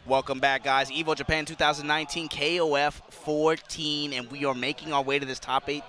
Welcome back, guys. EVO Japan 2019 KOF14, and we are making our way to this top 8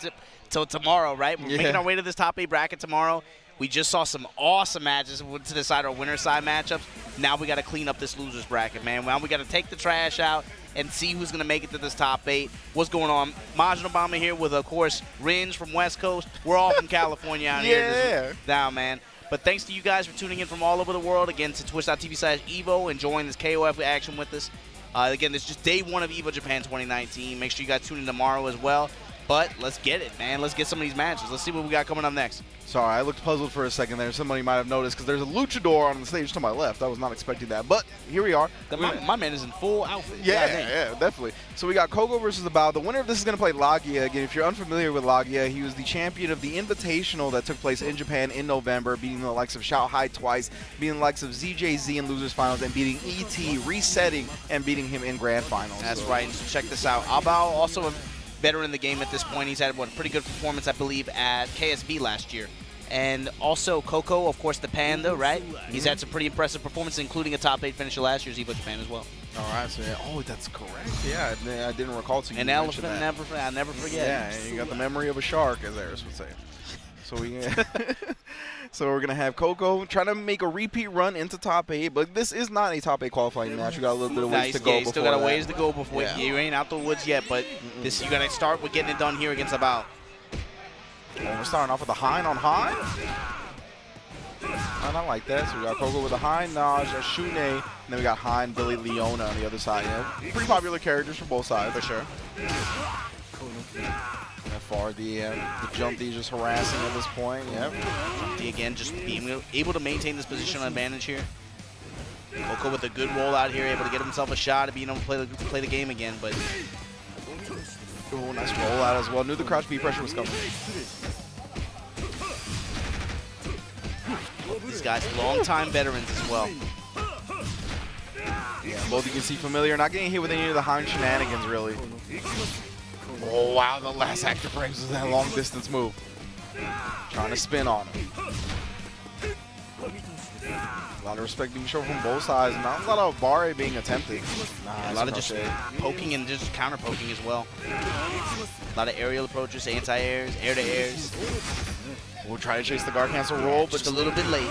till tomorrow, right? We're making our way to this top 8 bracket tomorrow. We just saw some awesome matches to decide our winner side matchups. Now we got to clean up this losers bracket, man. Now we got to take the trash out and see who's going to make it to this top 8. What's going on? Majin Obama here with, of course, Ringe from West Coast. We're all from California out here. Down, man. But thanks to you guys for tuning in from all over the world. Again, to twitch.tv/EVO, enjoying this KOF action with us. Again, this is just day 1 of EVO Japan 2019. Make sure you guys tune in tomorrow as well. But let's get it, man. Let's get some of these matches. Let's see what we got coming up next. Sorry, I looked puzzled for a second there. Somebody might have noticed because there's a luchador on the stage to my left. I was not expecting that, but here we are. My man is in full outfit. Yeah, definitely. So we got Kogo versus Bao. The winner of this is going to play Lagia. Again, if you're unfamiliar with Lagia, he was the champion of the Invitational that took place in Japan in November, beating the likes of Xiao Hai twice, beating the likes of ZJZ in losers finals, and beating ET, resetting and beating him in grand finals. That's right. And check this out. Bao, also a veteran in the game at this point. He's had a pretty good performance, I believe, at KSB last year. And also Coco, of course, the Panda, right? He's had some pretty impressive performances, including a top 8 finish last year's EVO Japan as well. All right, so oh, that's correct. Yeah, I didn't recall. To you An elephant, I never forget. Yeah, and you got the memory of a shark, as Eris would say. So we, so we're gonna have Coco trying to make a repeat run into top 8, but this is not a top 8 qualifying match. We got a little bit of ways to go. You still got a ways to go before you ain't out the woods yet, but this you gotta start with getting it done here against Bao. We're starting off with a Hein on Hein. I don't like that. So we got Coco with a Hein, Naj, Shune, and then we got Hein, Billy, Leona on the other side. Yeah, pretty popular characters for both sides, for sure. Far the jump D just harassing at this point. Yep. Jump D again, just being able to maintain this positional advantage here. Coco with a good roll out here, able to get himself a shot at being able to play the game again, but. Oh, nice roll out as well. Knew the crouch B pressure was coming. These guys, long-time veterans as well. Yeah, both you can see familiar. Not getting hit with any of the Hein shenanigans, really. Oh, wow, the last active frames was that long-distance move. Trying to spin on him. A lot of respect being shown from both sides. Not a lot of barre being attempted. A lot of just poking and just counter-poking as well. A lot of aerial approaches, anti-airs, air-to-airs. We'll try to chase the guard cancel roll, but just a little bit late.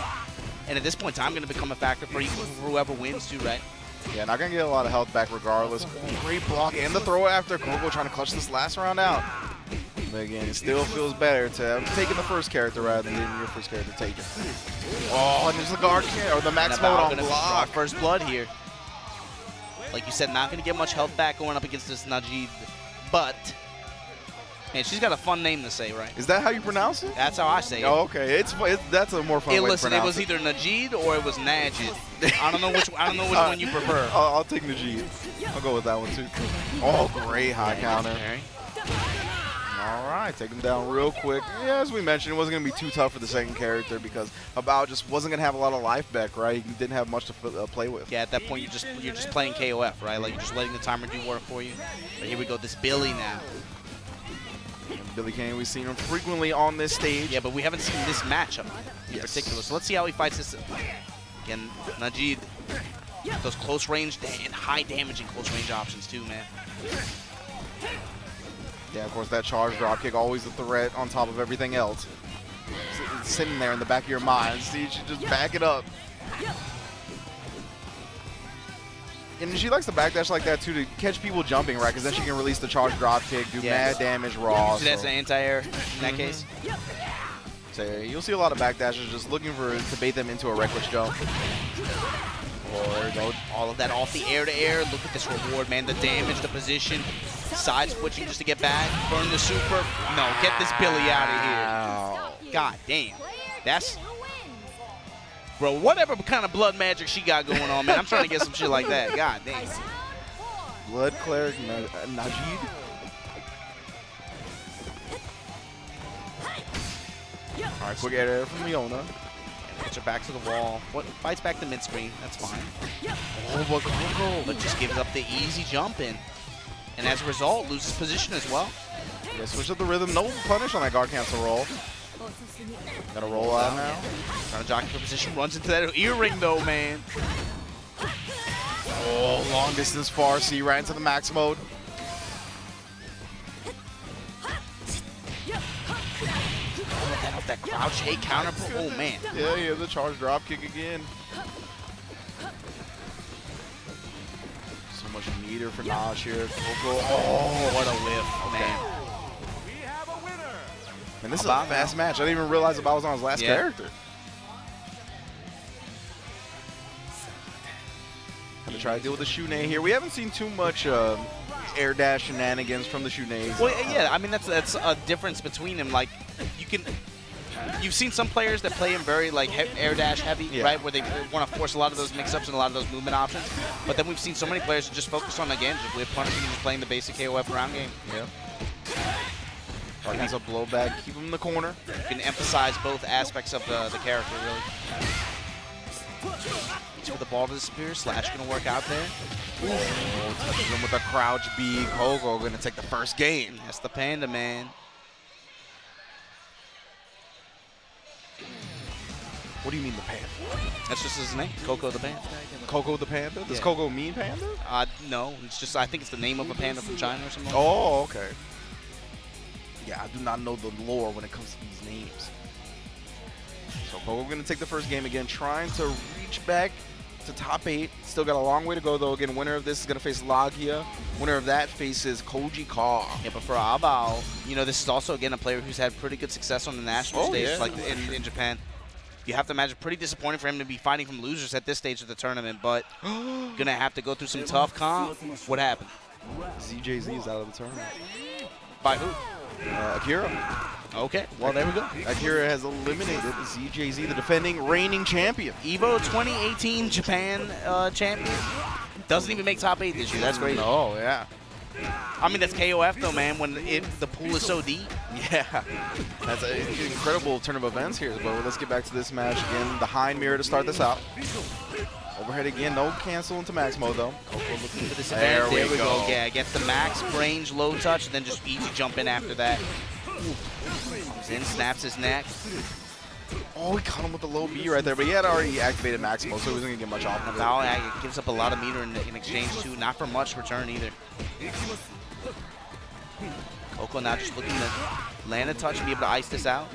And at this point in time, going to become a factor for whoever wins too, right? Yeah, not going to get a lot of health back regardless. Great block and the throw after. Coco trying to clutch this last round out. But again, it still feels better to have taken the first character rather than getting your first character taken. Oh, and there's the guard or the max mode on block. First blood here. Like you said, not going to get much health back going up against this Najid, but man, she's got a fun name to say, right? Is that how you pronounce it? That's how I say it. Oh, okay. That's a more fun way to pronounce it. It was either Najid or it was Najid. I don't know which one you prefer. I'll take Najid. I'll go with that one too. Oh, great high counter. All right, take him down real quick. Yeah, as we mentioned, it wasn't going to be too tough for the second character because Bao just wasn't going to have a lot of life back, right? He didn't have much to play with. Yeah, at that point, you're just playing KOF, right? Like, you're just letting the timer do work for you. But here we go, this Billy now. Billy Kane, we've seen him frequently on this stage. Yeah, but we haven't seen this matchup in particular. So let's see how he fights this. Again, Najid, those close range and high damaging close range options too, man. Yeah, of course, that charge drop kick, always a threat on top of everything else. It's sitting there in the back of your mind. So you should just back it up. And she likes to backdash like that, too, to catch people jumping, right? Because then she can release the charge drop kick, do mad damage raw. So that's an anti-air in that case. So you'll see a lot of backdashers just looking to bait them into a reckless jump. Oh, there we go. All of that off the air-to-air. Look at this reward, man. The damage, the position. Side switching just to get back. Burn the super. No, get this Billy out of here. God damn. That's... Bro, whatever kind of blood magic she got going on, man. I'm trying to get some shit like that. God damn. Blood Cleric Najid. All right, quick air from Leona. Puts her back to the wall. Fights back to mid-screen. That's fine. Oh, but Coco. But just gives up the easy jump in. And as a result, loses position as well. Yeah, switch up the rhythm. No punish on that guard cancel roll. Got to roll out now. Trying to jockey for position. Runs into that earring, though, man. Oh, long distance far C right into the max mode. Off that crouch hate counter. Oh, man. Yeah, he has a charge drop kick again. So much meter for Naj here. Coco. Oh, what a whiff, man. And this is a fast match. I didn't even realize About was on his last character. Gonna try to deal with the Shune here. We haven't seen too much air dash shenanigans from the Shune. Well, yeah, I mean that's a difference between them. Like you've seen some players that play him very like air dash heavy, right, where they want to force a lot of those mix-ups and a lot of those movement options. But then we've seen so many players that just focus on again just whip punishing and just playing the basic KOF round game. Yeah. Has a blowback, keep him in the corner. You can emphasize both aspects of the character, really. Reach for the ball to the spear. Slash gonna work out there. Oh, touches him with a crouch B. Kogo gonna take the first game. That's the Panda, man. What do you mean the Panda? That's just his name, Coco the Panda. Coco the Panda? Does Coco mean panda? No, it's just I think it's the name of a panda from China or something. Oh, okay. Yeah, I do not know the lore when it comes to these names. So Kogo going to take the first game again, trying to reach back to top 8. Still got a long way to go, though. Again, winner of this is going to face Lagia. Winner of that faces Koji Ka. Yeah, but for Abao, you know, this is also, again, a player who's had pretty good success on the national stage, like in Japan. You have to imagine pretty disappointing for him to be fighting from losers at this stage of the tournament, but going to have to go through some tough comp. What happened? ZJZ is out of the tournament. By who? Akira. Okay, well, there we go. Akira has eliminated ZJZ, the defending reigning champion. EVO 2018 Japan champion. Doesn't even make top 8 this year. That's crazy. Oh, yeah. I mean, that's KOF, though, man, when the pool is so deep. Yeah. That's an incredible turn of events here. But let's get back to this match again. The hind mirror to start this out. Overhead again, no cancel into max mode though. Coco looking for this advantage. There we go. Yeah, gets the max range low touch, and then just easy jump in after that. Comes in, snaps his neck. Oh, he caught him with the low B right there, but he had already activated max mode, so he wasn't gonna get much off of it. Now it gives up a lot of meter in exchange too, not for much return either. Coco now just looking to land a touch and be able to ice this out.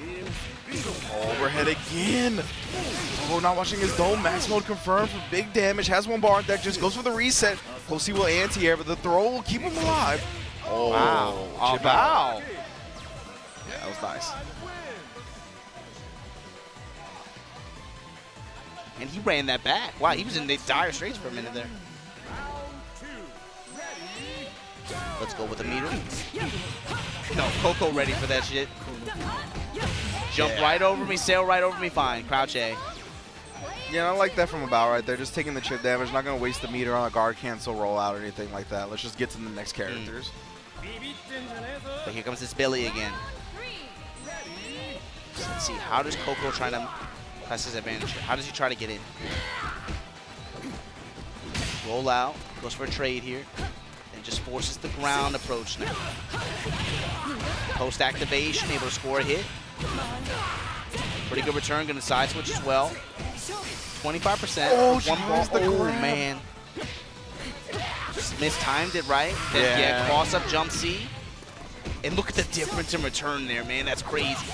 Overhead again. Kogo not watching his dome. Max mode confirmed for big damage. Has one bar on deck. Just goes for the reset. We'll see will anti-air, but the throw will keep him alive. Oh, wow. Chip out. Yeah, that was nice. And he ran that back. Wow, he was in dire straits for a minute there. Let's go with the meter. No, Coco ready for that shit. Jump right over me, sail right over me, fine. Crouch A. Yeah, I like that from About right there. Just taking the chip damage, not going to waste the meter on a guard cancel rollout or anything like that. Let's just get to the next characters. But here comes this Billy again. So let's see, how does Coco try to press his advantage here? How does he try to get in? Roll out, goes for a trade here. And just forces the ground approach now. Post activation, able to score a hit. Pretty good return, gonna side switch as well. 25%. Oh, one ball. Oh man. Just mistimed it, right? Then, yeah, cross up jump C. And look at the difference in return there, man. That's crazy.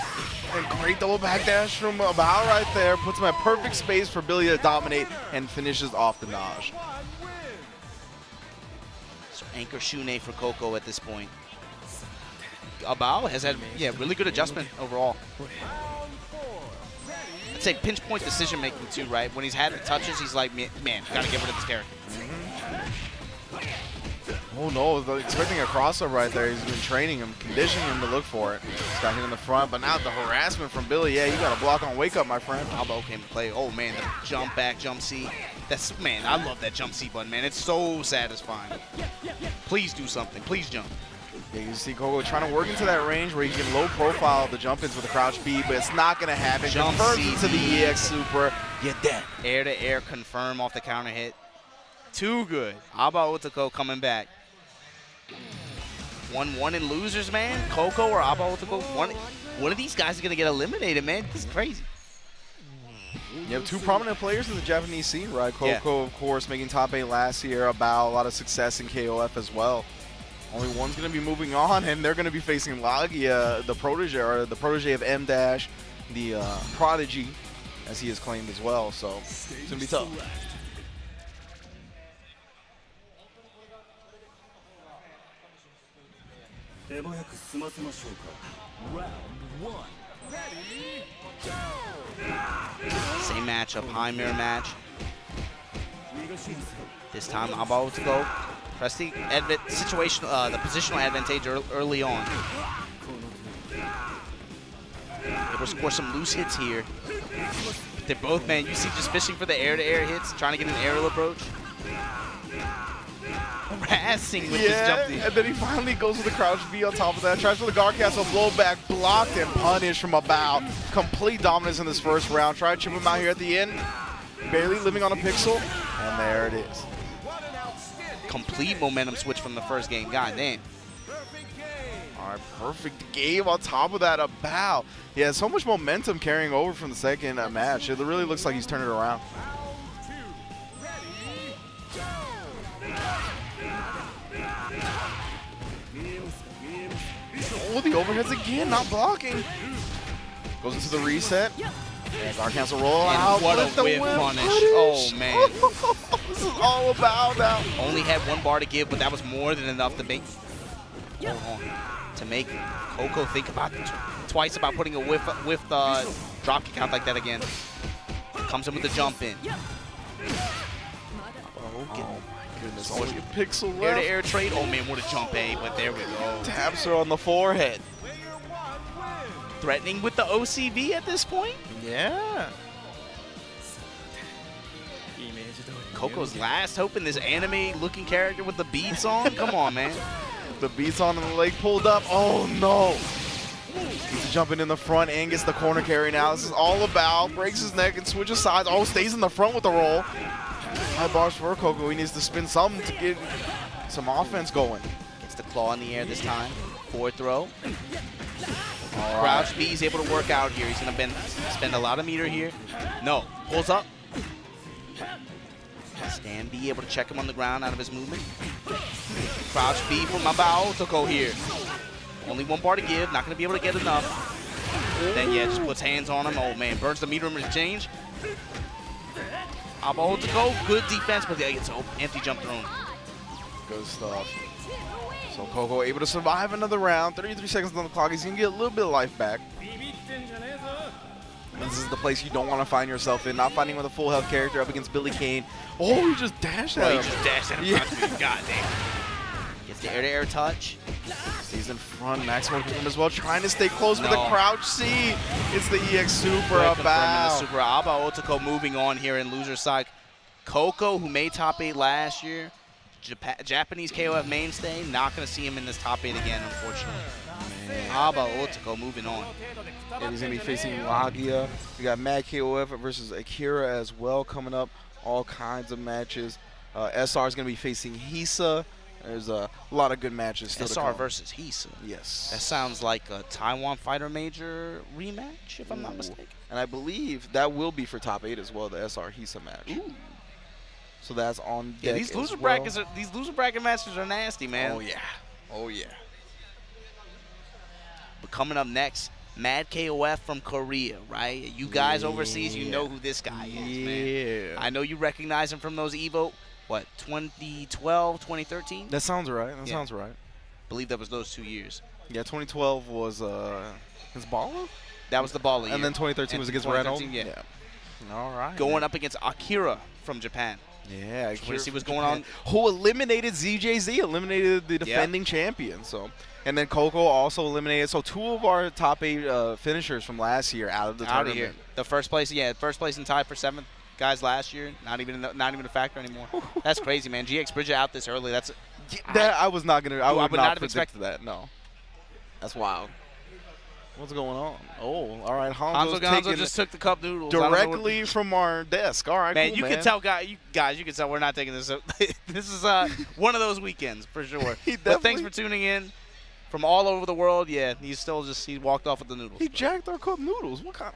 And great double backdash from About right there. Puts him at perfect space for Billy to dominate and finishes off the Naj. So anchor Shune for Coco at this point. About has had, really good adjustment overall. I'd say pinch point decision making too, right? When he's had the touches, he's like, man, gotta get rid of this character. Oh no, expecting a crossover right there. He's been training him, conditioning him to look for it. He's got hit in the front, but now the harassment from Billy. Yeah, you got a block on wake up, my friend. Albo came to play. Oh man, the jump back, jump C. That's, man, I love that jump C button, man. It's so satisfying. Please do something. Please jump. Yeah, you see Kogo trying to work into that range where he can low profile the jump-ins with a crouch B, but it's not going to happen. Jump Confirms into the EX Super. You're dead. Air to air confirm off the counter hit. Too good. Aba Otoko coming back. 1-1 in losers, man. Coco or Aba Otoko. One of these guys is going to get eliminated, man. This is crazy. You have 2 prominent players in the Japanese scene, right? Coco, of course, making top 8 last year. About a lot of success in KOF as well. Only one's going to be moving on, and they're going to be facing Lagia, the protege of M Dash, the prodigy, as he is claimed as well. So it's going to be tough. Same matchup, high mirror match. This time, Abo to go. Press the positional advantage early on. Able to score some loose hits here. They're both, man, you see just fishing for the air-to-air hits, trying to get an aerial approach. Harassing with this jump lead. And then he finally goes with the crouch V on top of that. Tries for the guard castle, blowback, blocked and punished from about. Complete dominance in this first round. Try to chip him out here at the end. Barely living on a pixel. And there it is. Complete momentum switch from the first game. God damn. All right, perfect game on top of that. A bow. Yeah, so much momentum carrying over from the second match. It really looks like he's turning it around. Oh, the overheads again, not blocking. Goes into the reset. And guard cancel roll out. What a whip punish. Oh, man. This is all about now. Only had 1 bar to give, but that was more than enough to make Coco think about twice about putting a whiff drop kick out like that again. Comes in with the jump in. Oh my goodness, only a pixel left. Air-to-air trade. Oh man, what a jump A, but there we go. Taps her on the forehead. Threatening with the OCV at this point? Yeah. Coco's last hope in this anime-looking character with the beats on? Come on, man. The beats on and the leg pulled up. Oh, no. He's jumping in the front and gets the corner carry now. This is all about. Breaks his neck and switches sides. Oh, stays in the front with the roll. High bars for Coco. He needs to spin something to get some offense going. Gets the claw in the air this time. Forward throw. Crouch B is able to work out here. He's going to spend a lot of meter here. No. Pulls up. Stand B able to check him on the ground out of his movement. Crouch B from Mabao to go here. Only 1 bar to give. Not going to be able to get enough. Then, yeah, just puts hands on him. Oh, man. Burns the meter in exchange. Abo to go. Good defense, but yeah, it's an empty jump thrown. Good stuff. So Coco able to survive another round. 33 seconds on the clock. He's going to get a little bit of life back. This is the place you don't want to find yourself in. Not fighting with a full health character up against Billy Kane. Oh, he just dashed at him. He just dashed at him. Yeah. God damn. Gets the air-to-air touch. Stays in front. Maximum him as well. Trying to stay close with the crouch C. It's the EX Super about. Super Aba Otoko moving on here in loser side. Coco, who made top 8 last year, Japanese KOF mainstay, not going to see him in this top 8 again, unfortunately. Aba Otoko moving on. Yeah, he's going to be facing Lagia. We got Mad KOF versus Akira as well coming up. All kinds of matches. SR is going to be facing Hisa. There's a lot of good matches still to come. SR versus Hisa. Yes. That sounds like a Taiwan Fighter Major rematch, if I'm not mistaken. And I believe that will be for top 8 as well, the SR Hisa match. Ooh. So that's on deck. Yeah, these loser brackets these loser bracket matches are nasty, man. Oh yeah. Oh yeah. But coming up next, Mad KOF from Korea, right? You guys overseas, you know who this guy is, man. I know you recognize him from those EVO, what, 2012, 2013? That sounds right. That sounds right. I believe that was those 2 years. Yeah, 2012 was against Bala? That was the Bala year. And then 2013 was against Reynolds? Yeah. All right. Going up against Akira from Japan. Yeah, I want to see what's going on. Who eliminated ZJZ, eliminated the defending champion. So, and then Coco also eliminated. So 2 of our top 8 finishers from last year out of the tournament. Here. The first place, first place and tied for 7th guys last year. Not even a factor anymore. That's crazy, man. GX Bridget out this early. That's I was not gonna. I would not have expected that. No, that's wild. What's going on? Oh, all right. Hanzo just took the cup noodles directly from our desk. All right, man. Cool, You can tell, guys. You can tell we're not taking this. This is one of those weekends for sure. But thanks for tuning in from all over the world. Yeah, he walked off with the noodles. He jacked our cup noodles. What kind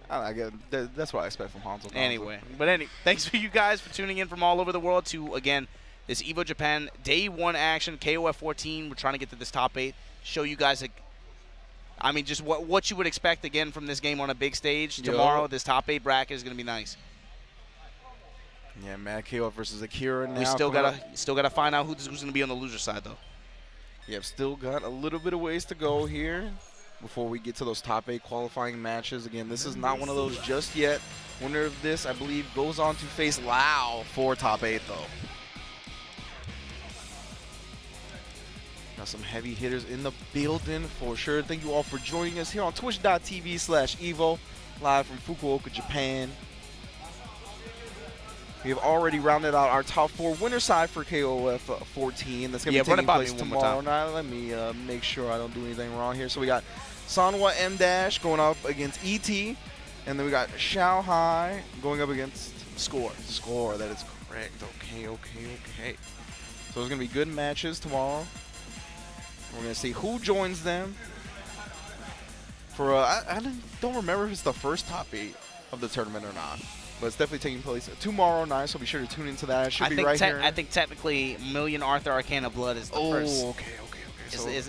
of? I get that's what I expect from Hanzo. Anyway, thanks for you guys for tuning in from all over the world to, again, this EVO Japan Day 1 action, KOF 14. We're trying to get to this top 8, show you guys, I mean, just what you would expect, again, from this game on a big stage. Tomorrow, this top 8 bracket is going to be nice. Yeah, Mad KOF versus Akira now. We still gotta find out who's going to be on the loser side, though. Yep, still got a little bit of ways to go here before we get to those top 8 qualifying matches. Again, this is not one of those just yet. Winner of this, I believe, goes on to face Lao for top 8, though. Got some heavy hitters in the building for sure. Thank you all for joining us here on twitch.tv/EVO, live from Fukuoka, Japan. We have already rounded out our top 4 winner side for KOF 14. That's going to be taking place tomorrow night. Let me make sure I don't do anything wrong here. So we got Sanwa M- going up against ET. And then we got Shanghai going up against Score. Score, that is correct. Okay. So there's going to be good matches tomorrow. We're going to see who joins them. For I don't remember if it's the first top 8 of the tournament or not. But it's definitely taking place tomorrow night, so be sure to tune into that. It should be right here. I think technically Million Arthur Arcana Blood is the first. Oh, okay. So is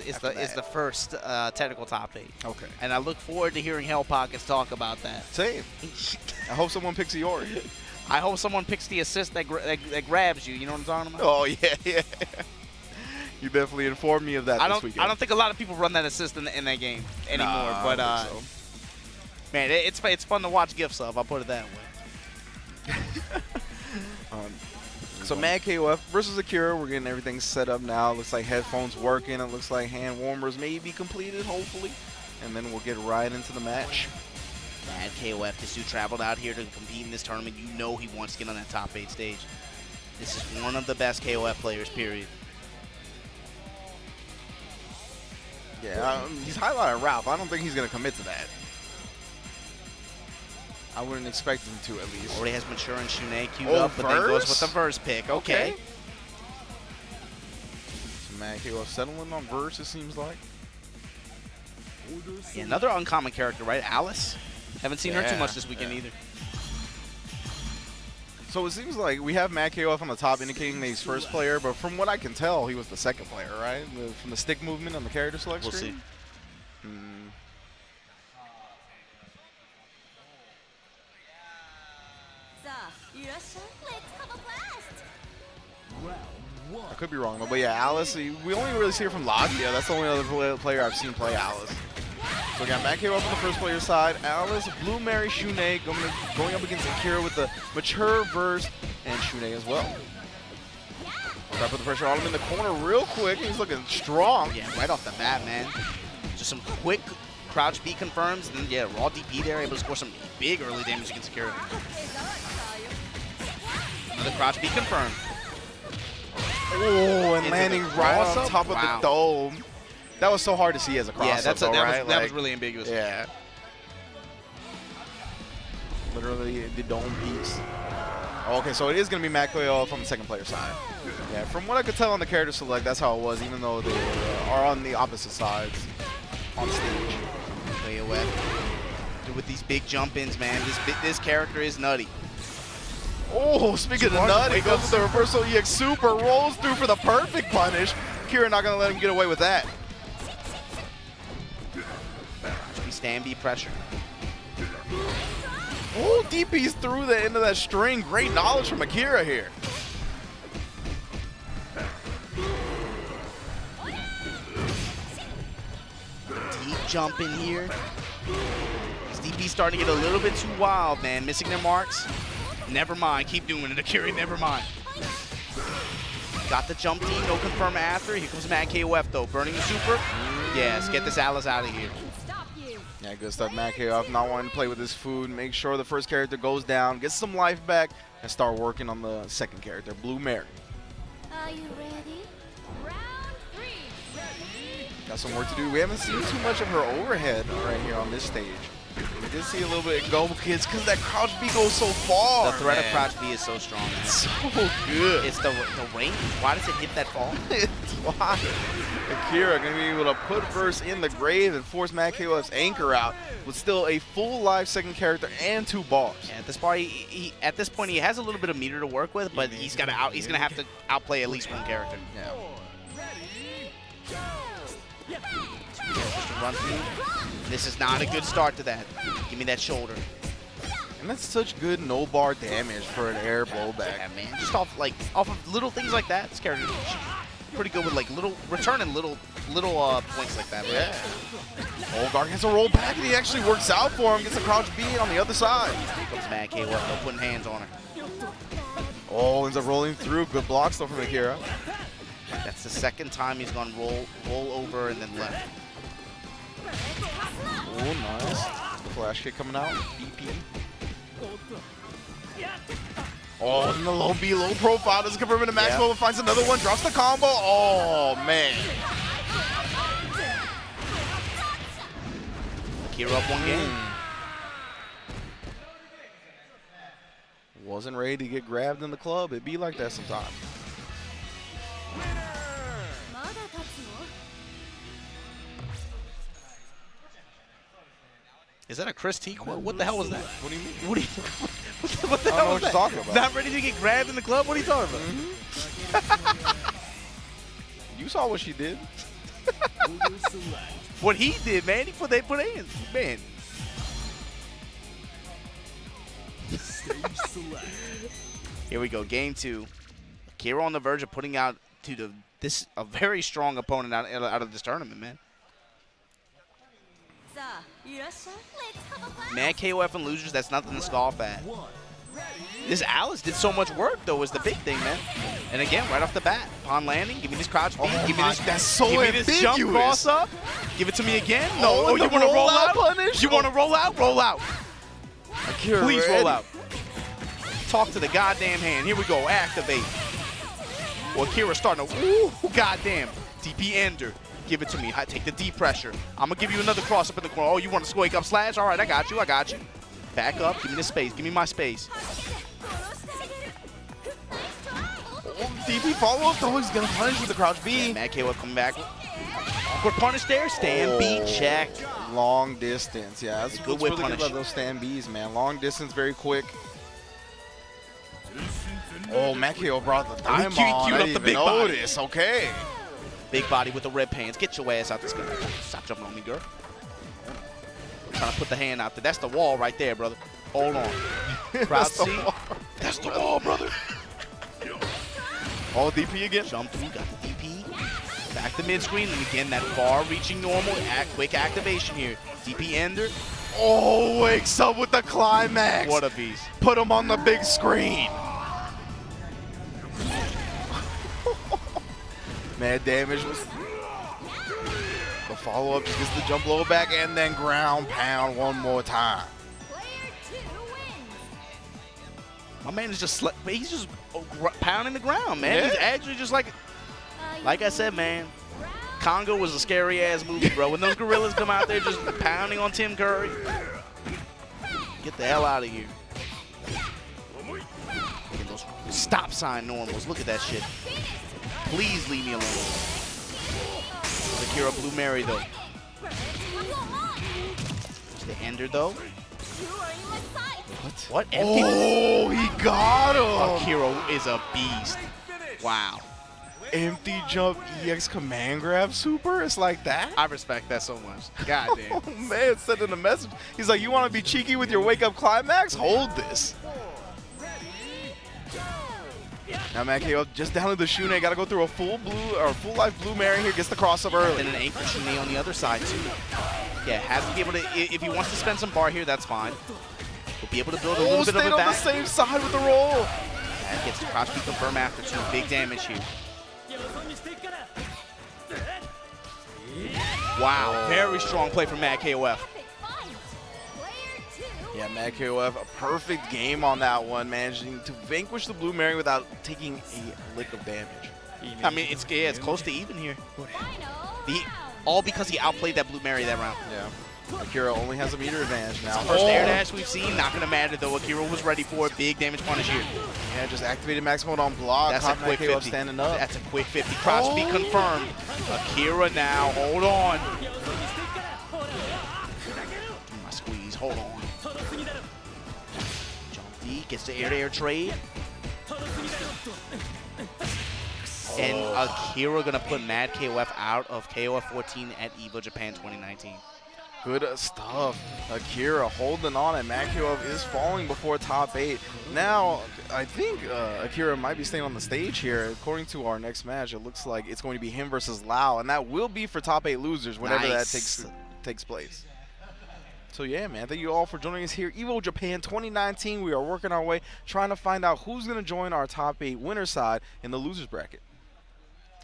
the first technical top 8. Okay. And I look forward to hearing Hell Pockets talk about that. Same. I hope someone picks Iori. I hope someone picks the assist that grabs you. You know what I'm talking about? Oh, yeah. You definitely informed me of that this weekend. I don't think a lot of people run that assist in that game anymore. But, man, it's fun to watch GIF sub. I'll put it that way. So Mad KOF versus Akira, we're getting everything set up now. Looks like headphones working. It looks like hand warmers may be completed, hopefully. And then we'll get right into the match. Mad KOF, this dude traveled out here to compete in this tournament. You know he wants to get on that top 8 stage. This is one of the best KOF players, period. Yeah, he's highlighting Ralph. I don't think he's going to commit to that. I wouldn't expect him to, at least. Already has Mature and Shunei queued up, but then goes with the verse pick. Okay. So Mad KOF settling on verse, it seems like. Yeah, another uncommon character, right? Alice. Haven't seen her too much this weekend either. So it seems like we have Mad KOF on the top, indicating that he's first player, but from what I can tell, he was the second player, right? From the stick movement on the character select screen. We'll see. I could be wrong, but yeah, Alice, we only really see her from Lagia. That's the only other player I've seen play Alice. So we got Mad KOF on the first player side. Alice, Blue Mary, Shunei going up against Akira with the Mature verse and Shunei as well. Try to put the pressure on him in the corner real quick. He's looking strong. Yeah, right off the bat, man. Just some quick crouch B confirms, and then, yeah, raw DP there, able to score some big early damage against Akira. Another crouch B confirmed. Oh, and landing right on top of the dome. That was so hard to see as a cross-up, that was really ambiguous. Yeah. Literally the dome piece. Okay, so it is going to be Mad KOF on the second player side. Yeah, from what I could tell on the character select, that's how it was, even though they are on the opposite sides on stage. KOF with these big jump-ins, man. This character is nutty. Oh, speaking of nutty, goes with the reversal EX super, rolls through for the perfect punish. Kira not going to let him get away with that. Stand B pressure. Oh, DP's through the end of that string. Great knowledge from Akira here. Deep jump in here. This DP starting to get a little bit too wild, man. Missing their marks. Never mind. Keep doing it, Akira. Never mind. Got the jump D. No confirm after. Here comes Mad KOF, though. Burning the super. Yes, get this Alice out of here. Yeah, good stuff. Mad KOF not wanting to play with his food. Make sure the first character goes down, gets some life back, and start working on the second character, Blue Mary. Are you ready? Round 3. Ready? Got some work to do. We haven't seen too much of her overhead right here on this stage. did see a little bit of go kids because that crouch B goes so far. The threat of crouch B is so strong. Man. It's so good. It's the range. Why does it hit that fall? It's why. Akira going to be able to put Verse in the grave and force Mad KOF's anchor out with still a full life second character and 2 bars. Yeah, at this point, at this point, he has a little bit of meter to work with, but he's gonna have to outplay at least one character. Yeah. Just a run through. This is not a good start to that. Give me that shoulder. And that's such good no bar damage for an air blowback. Yeah, man. Just off of little things like that, this character is pretty good with like returning little points like that. Right? Yeah. Oh, Garg gets a roll back and he actually works out for him. Gets a crouch B on the other side. Here comes Mad KOF though, putting hands on her. Oh, ends up rolling through. Good block still from Akira. That's the second time he's gone roll over and then left. Oh, nice. Flash kick coming out. BP. Oh, and the low B, low profile. Doesn't confirm into Maxwell, but finds another one. Drops the combo. Oh, man. Akira up one game. Wasn't ready to get grabbed in the club. It'd be like that sometimes. Is that a Chris T quote? What the hell was that? What do you mean? What the hell was that? Talking about. Not ready to get grabbed in the club? What are you talking about? You saw what she did. What he did, man. They put hands. Man. Here we go. Game 2. Akira on the verge of putting out to a very strong opponent out of this tournament, man. Mad KOF and losers, that's nothing to scoff at. This Alice did so much work, though, was the big thing, man. And again, right off the bat, upon landing, give me this crouch B, give me this, that's so give me this jump cross up, give it to me again. No, Oh, you want to roll out? Punish? You want to roll out? Roll out. Akira Please ready. roll out. Talk to the goddamn hand. Here we go. Activate. Well, Akira's starting to. Ooh, goddamn. DP ender. Give it to me. Take the D pressure. I'm going to give you another cross up in the corner. Oh, you want to wake up slash? All right, I got you. I got you. Back up. Give me the space. Give me my space. Oh, DP follow up though. He's going to punish with the crouch B. Yeah, Mad KOF coming back. Awkward punish there. Stand B check. Long distance. Yeah, that's Good what's whip really good punish. about those stand Bs, man. Long distance, very quick. Oh, Makio brought the time Queued on. up I the didn't big even body. notice. Okay. Big body with the red pants. Get your ass out this guy. Stop jumping on me, girl. Trying to put the hand out there. That's the wall right there, brother. Hold on. Crowd C. That's the wall, brother. Oh, DP again. Jump through. Got the DP. Back to mid screen. And again, that far-reaching normal. Quick activation here. DP ender. Oh, wakes up with the climax. What a beast. Put him on the big screen. Mad damage was the follow-up, just gets the jump low back and then ground pound one more time. My man is just he's just pounding the ground, man. Yeah. He's actually just like I said, man. Congo was a scary ass movie, bro. When those gorillas come out there just pounding on Tim Curry, get the hell out of here. Get those stop sign normals. Look at that shit. Please leave me alone. Akira Blue Mary, though. The ender, though. What? Empty? Oh, he got him. Akira is a beast. Wow. Empty jump EX command grab super? It's like that? I respect that so much. God damn. Oh, man, sending a message. He's like, you want to be cheeky with your wake-up climax? Hold this. Now Makio just down to the Shune. Got to go through a full life Blue Mary here. Gets the crossover early. And an anchor Shune on the other side, too. Yeah, has to be able to, if he wants to spend some bar here, that's fine. We'll be able to build a little bit of a stayed on the back. same side with the roll. That gets the crouch B confirm after 2. Big damage here. Wow, very strong play from Mad KOF. Yeah, Mad KOF, a perfect game on that one, managing to vanquish the Blue Mary without taking a lick of damage. I mean, it's close to even here. All because he outplayed that Blue Mary that round. Yeah. Akira only has a meter advantage now. First air dash we've seen, not going to matter though. Akira was ready for it. Big damage punish here. Yeah, just activated max mode on block. That's a quick 50. Standing up. That's a quick 50. Crouch speed confirmed. Akira now, hold on. My squeeze, hold on. Jump D, gets the air-to-air trade. And Akira gonna put Mad KOF out of KOF 14 at EVO Japan 2019. Good stuff. Akira holding on, and Mad KOF is falling before top 8. Now, I think Akira might be staying on the stage here. According to our next match, it looks like it's going to be him versus Lau, and that will be for top 8 losers whenever that takes place. So yeah, man, thank you all for joining us here. EVO Japan 2019, we are working our way, trying to find out who's going to join our top 8 winner side in the losers bracket.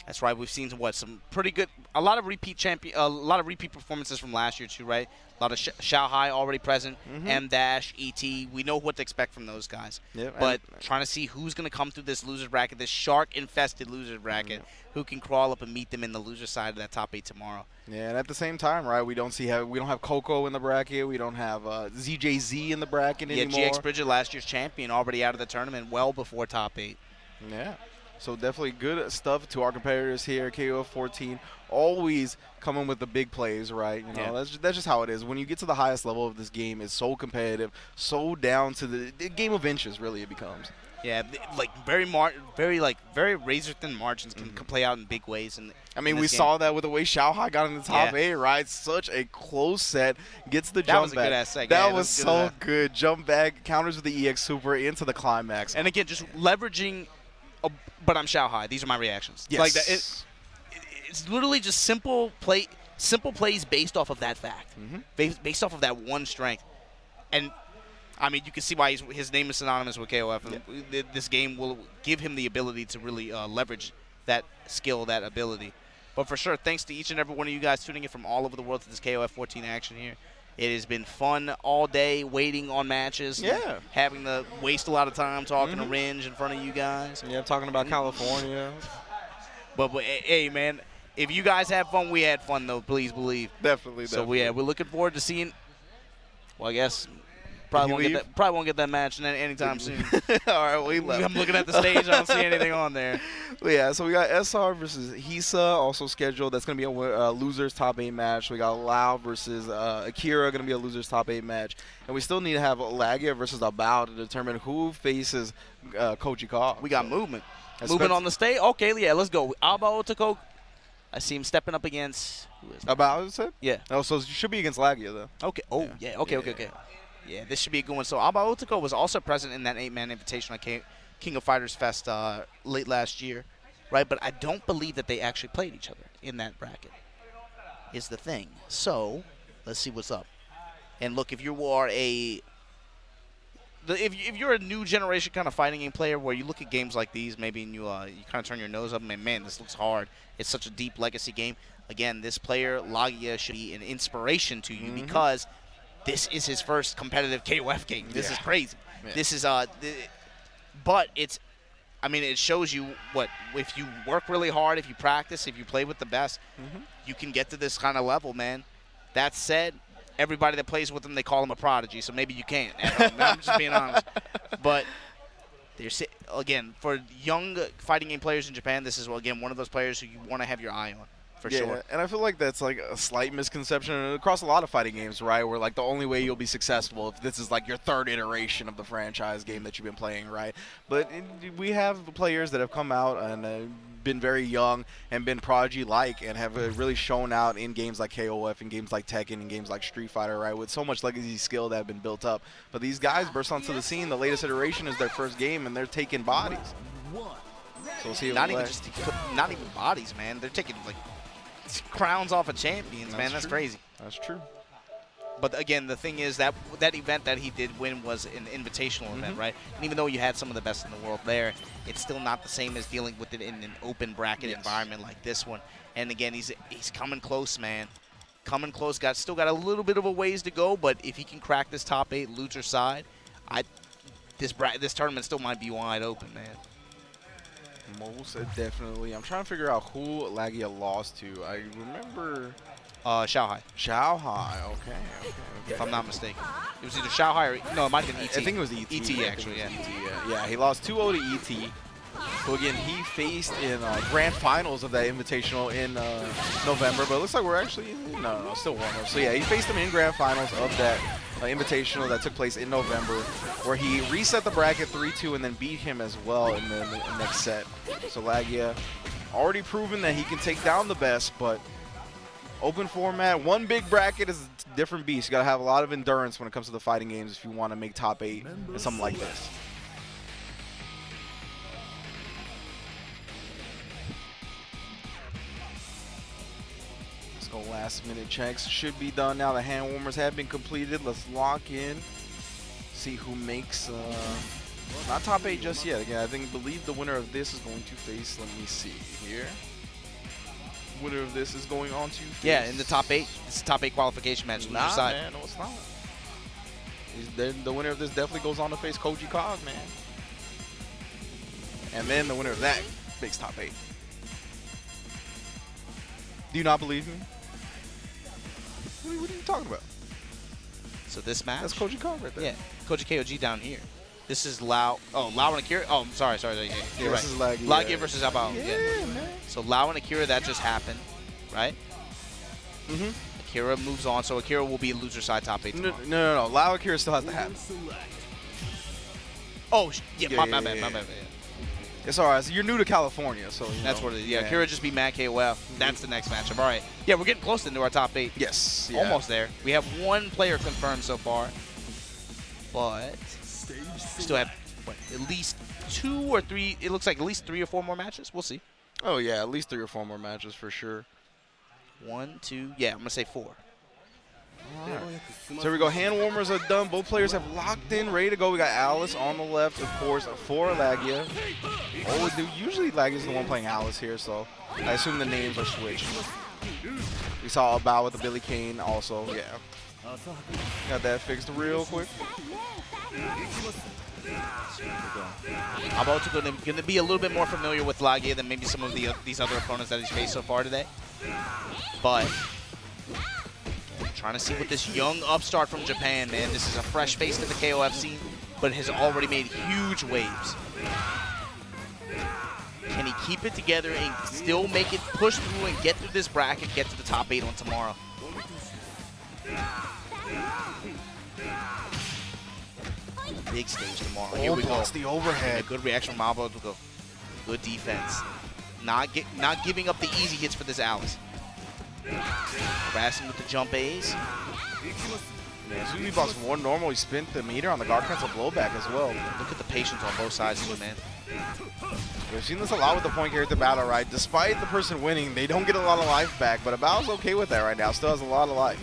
That's right. We've seen some pretty good, a lot of repeat performances from last year too, right? A lot of Xiaohai already present, M-Dash, ET. We know what to expect from those guys. Yep, but trying to see who's going to come through this losers bracket, this shark-infested losers bracket, who can crawl up and meet them in the loser side of that top 8 tomorrow. Yeah, and at the same time, right? We don't have Coco in the bracket. We don't have ZJZ in the bracket anymore. Yeah, GX Bridget, last year's champion, already out of the tournament, well before top 8. Yeah. So definitely good stuff to our competitors here. KOF 14 always coming with the big plays, right? You know, that's just how it is. When you get to the highest level of this game, it's so competitive, so down to the game of inches. Really, it becomes. Yeah, like very razor thin margins can play out in big ways. And I mean, we saw that with the way Xiaohai got in the top 8, right? Such a close set. Gets the jump back. That was a good ass set. That was so good. Jump back, counters with the EX Super into the climax. And again, just leveraging. But I'm Xiaohai. These are my reactions. Yes. Like that. It's literally just simple plays based off of that fact, based off of that one strength. And I mean, you can see why his name is synonymous with KOF. And this game will give him the ability to really leverage that skill, that ability. But for sure, thanks to each and every one of you guys tuning in from all over the world to this KOF 14 action here. It has been fun all day waiting on matches. Yeah. Having to waste a lot of time talking to Ringe in front of you guys. Yeah, talking about California. But hey, man, if you guys have fun, we had fun, though. Please believe. Definitely. So, yeah, we're looking forward to seeing, well, I guess, probably won't get that match anytime soon. All right, we left. I'm looking at the stage. I don't see anything on there. Well, yeah, so we got SR versus Hisa also scheduled. That's going to be a losers top 8 match. We got Lau versus Akira, going to be a losers top 8 match. And we still need to have Lagia versus Abao to determine who faces Koji Ka. We got movement. Movement on the stage? Okay, yeah, let's go. Abao Otoko. I see him stepping up against. Who is Abao, is it? Yeah. Oh, so it should be against Lagia, though. Okay. Oh, yeah. Okay. Yeah, this should be a good one. So Abao Otoko was also present in that 8-man invitation at King of Fighters Fest late last year, right? But I don't believe that they actually played each other in that bracket, is the thing. So let's see what's up. And look, if you are if you're a new generation kind of fighting game player where you look at games like these, maybe and you kind of turn your nose up and man, this looks hard. It's such a deep legacy game. Again, this player, Lagia, should be an inspiration to you because this is his first competitive KOF game. This is crazy. Yeah. This is but it's, I mean, it shows you what, if you work really hard, if you practice, if you play with the best, you can get to this kind of level, man. That said, everybody that plays with him, they call him a prodigy, so maybe you can't. I'm just being honest. But again, for young fighting game players in Japan, this is, again, one of those players who you want to have your eye on. For sure. And I feel like that's like a slight misconception across a lot of fighting games, right? Where like the only way you'll be successful if this is like your third iteration of the franchise game that you've been playing, right? But we have players that have come out and been very young and been prodigy-like and have really shown out in games like KOF and games like Tekken and games like Street Fighter, right? With so much legacy skill that have been built up. But these guys burst onto the scene. The latest iteration is their first game, and they're taking bodies. So we'll see. Not even bodies, man. They're taking like crowns off of champions, man. That's crazy. That's true. But again, the thing is that event that he did win was an invitational event, right? And even though you had some of the best in the world there, it's still not the same as dealing with it in an open bracket environment like this one. And again, he's coming close, man. Coming close. Still got a little bit of a ways to go, but if he can crack this top 8 loser side, this tournament still might be wide open, man. Most definitely. I'm trying to figure out who Lagia lost to. I remember Xiaohai. Xiaohai, okay. If I'm not mistaken. It was either Xiaohai or, no, it might have been ET. I think it was ET. ET, actually, yeah. Yeah, he lost 2-0 to ET. So again, he faced in grand finals of that invitational in November, but it looks like we're actually, no, still warm-up. So yeah, he faced him in grand finals of that invitational that took place in November, where he reset the bracket 3-2 and then beat him as well in the next set. So Lagia already proven that he can take down the best, but open format, one big bracket is a different beast. You gotta have a lot of endurance when it comes to the fighting games if you want to make top 8 and something like this. Let's go last minute checks. Should be done now. The hand warmers have been completed. Let's lock in. See who makes not top 8 just yet. Again, I believe the winner of this is going to face, let me see here. Winner of this is going on to face. Yeah, in the top 8. It's a top 8 qualification match. Nah, man, no, it's not. Then the winner of this definitely goes on to face KOFXIV, man. And then the winner of that makes top 8. Do you not believe me? What are you talking about? So this match? That's KOFXIV right there. Yeah, Koji KOG down here. This is Lao. Oh, Lao and Akira. Oh, I'm sorry. Yeah, you're right. This is Lagia. Lagia versus Abao. Yeah, man. So Lao and Akira, that just happened, right? Mm-hmm. Akira moves on, so Akira will be loser side top 8 tomorrow. No. Lao Akira still has to happen. Oh, yeah, my bad. Yeah. It's all right. So you're new to California, so that's what it is. Yeah, Akira just beat Matt KOF. That's the next matchup. All right. Yeah, we're getting close into our top 8. Yes. Yeah. Almost there. We have one player confirmed so far, but we still have what, at least 2 or 3. It looks like at least 3 or 4 more matches. We'll see. Oh yeah, at least 3 or 4 more matches for sure. 1, 2. Yeah, I'm gonna say 4. Right. So here we go. Hand warmers are done. Both players have locked in, ready to go. We got Alice on the left, of course, for Lagia. Usually Lagia's the one playing Alice here, so I assume the names are switched. We saw Abao with the Billy Kane also. Yeah. Got that fixed real quick. Abao's going to be a little bit more familiar with Lagia than maybe some of these other opponents that he's faced so far today. But trying to see what this young upstart from Japan, man. This is a fresh face to the KOF scene, but has already made huge waves. Can he keep it together and still make it push through and get through this bracket, get to the top 8 on tomorrow? Big stage tomorrow. Here we go. The overhead. A good reaction from Abao to go. Good defense. Not giving up the easy hits for this Alice. Harassing with the jump A's. Man, Zumi Box 1 normally spent the meter on the guard cancel blowback as well. Look at the patience on both sides too, man. We've seen this a lot with the point character battle, right? Despite the person winning, they don't get a lot of life back, but Abao's okay with that right now. Still has a lot of life.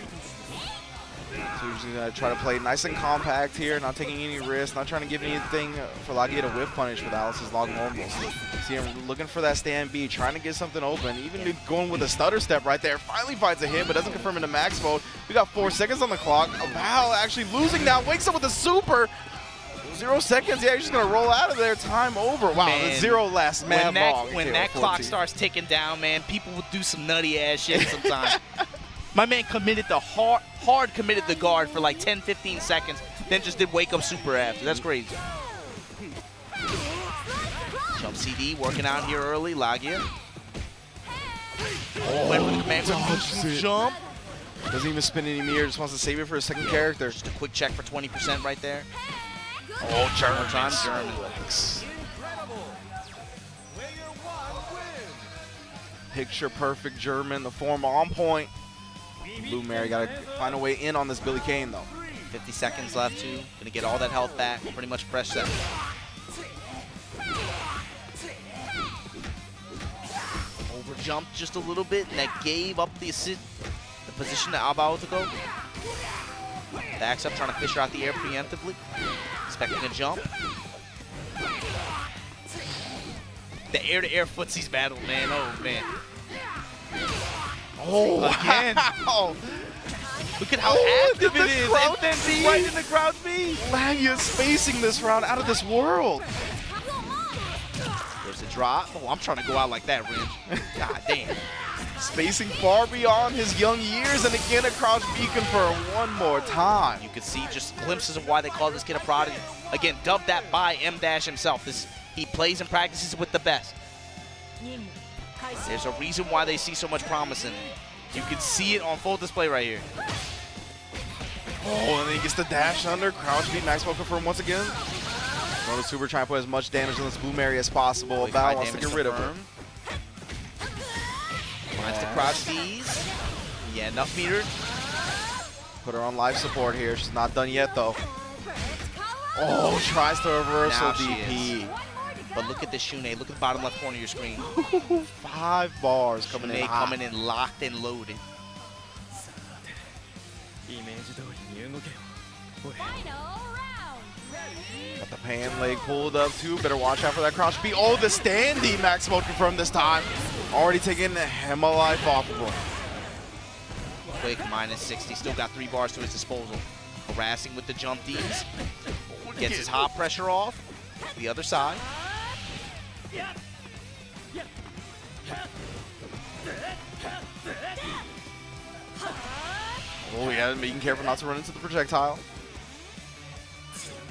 So he's going to try to play nice and compact here, not taking any risks, not trying to give anything for Lagia to whiff punish with Alice's log normals. See him looking for that stand B, trying to get something open, even going with a stutter step right there. Finally finds a hit, but doesn't confirm into max mode. We got 4 seconds on the clock. Abao actually losing now, wakes up with a super. 0 seconds, yeah, he's just going to roll out of there. Time over. Wow, man, the 0 last man ball. When that clock starts ticking down, man, people will do some nutty ass shit sometimes. My man committed the hard committed the guard for like 10, 15 seconds, then just did wake up super after. That's crazy. Jump CD working out here early, Lagia. Went with the command jump. Doesn't even spin any mirror, just wants to save it for a second character. Just a quick check for 20% right there. Oh, German. Picture perfect German, the form on point. Blue Mary got to find a way in on this Billy Kane, though. 50 seconds left, too. Going to get all that health back. Pretty much fresh set. Overjumped just a little bit, and that gave up the position to Abao to go. Backs up, trying to fish her out the air preemptively. Expecting a jump. The air-to-air footsies battle, man. Oh, man. Oh, again. Wow. Look at how active it is. And then right in the crowd B. Lagia's facing this round out of this world. There's the drop. Oh, I'm trying to go out like that, Ridge. God damn. Spacing far beyond his young years, and again a crouch B confirmed one more time. You can see just glimpses of why they call this kid a prodigy. Again, dubbed that by M-Dash himself. He plays and practices with the best. There's a reason why they see so much promise in him. You can see it on full display right here. Oh, and then he gets the dash under. Crouch beat, max smoke confirmed once again. Going to super trying to put as much damage on this Blue Mary as possible. Val wants to get rid of him. Finds the crouch D's. Yeah, enough meter. Put her on life support here. She's not done yet, though. Oh, tries to reversal DP. But look at the Shune. Look at the bottom left corner of your screen. 5 bars coming in hot. Coming in locked and loaded. Got the pan leg pulled up too. Better watch out for that crouch B. Oh, the standy max mode confirmed this time. Already taking the Hema life off of him. Quick -60. Still got 3 bars to his disposal. Harassing with the jump D's. Gets his hot pressure off. The other side. Oh yeah, being careful not to run into the projectile.